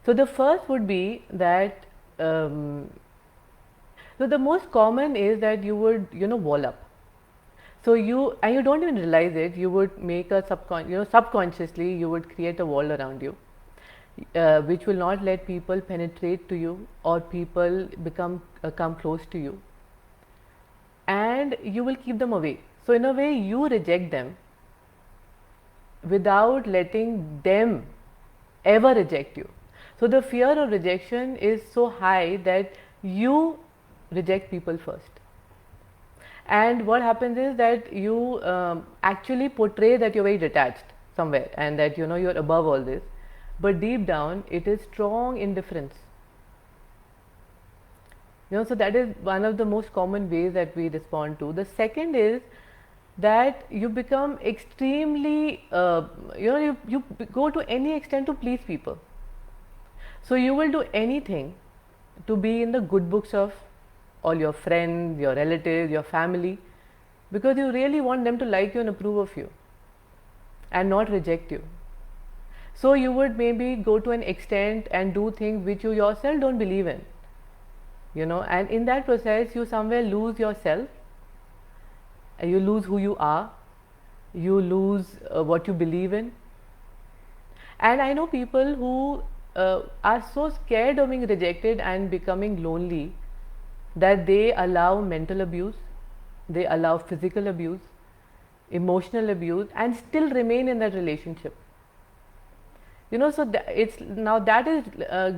So the first would be that, so the most common is that you would, wall up. So you don't even realize it, you would make a subconsciously you would create a wall around you, which will not let people penetrate to you or people come close to you, and you will keep them away. So in a way you reject them without letting them ever reject you. So the fear of rejection is so high that you reject people first. And what happens is that you actually portray that you're very detached somewhere and that you're above all this, but deep down it is strong indifference. So that is one of the most common ways that we respond to. The second is that you become extremely, you go to any extent to please people. So you will do anything to be in the good books of all your friends, your relatives, your family, because you really want them to like you and approve of you and not reject you. So you would maybe go to an extent and do things which you yourself don't believe in, and in that process you somewhere lose yourself, you lose who you are, you lose what you believe in. And I know people who are so scared of being rejected and becoming lonely that they allow mental abuse, they allow physical abuse, emotional abuse, and still remain in that relationship. So it's now that is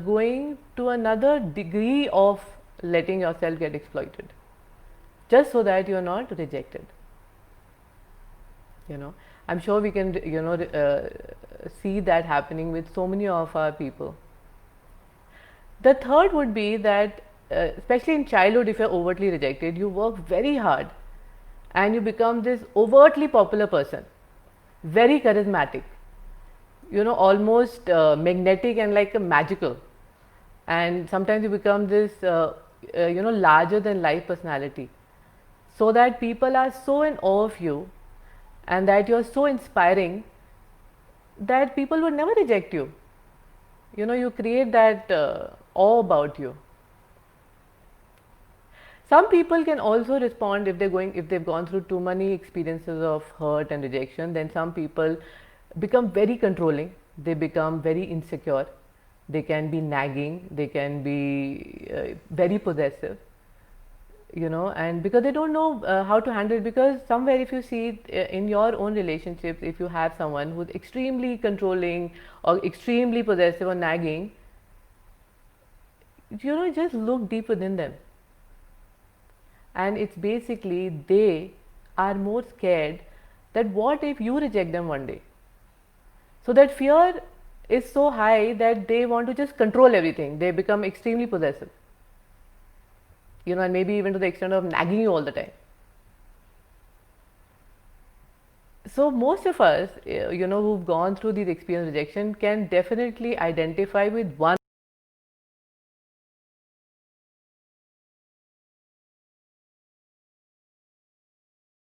going to another degree of letting yourself get exploited, just so that you're not rejected. I'm sure we can see that happening with so many of our people. The third would be that especially in childhood, if you're overtly rejected, you work very hard and you become this overtly popular person, very charismatic, almost magnetic and like a magical, and sometimes you become this larger than life personality, so that people are so in awe of you and that you're so inspiring that people would never reject you. You create that awe about you. Some people can also respond if they've gone through too many experiences of hurt and rejection. Then some people become very controlling, they become very insecure, they can be nagging, they can be very possessive, and because they don't know how to handle it. Because somewhere, if you see it in your own relationships, if you have someone who's extremely controlling or extremely possessive or nagging, just look deep within them, and it's basically they are more scared that what if you reject them one day. So that fear is so high that they want to just control everything, they become extremely possessive, and maybe even to the extent of nagging you all the time. So most of us, who've gone through these experiences of rejection can definitely identify with one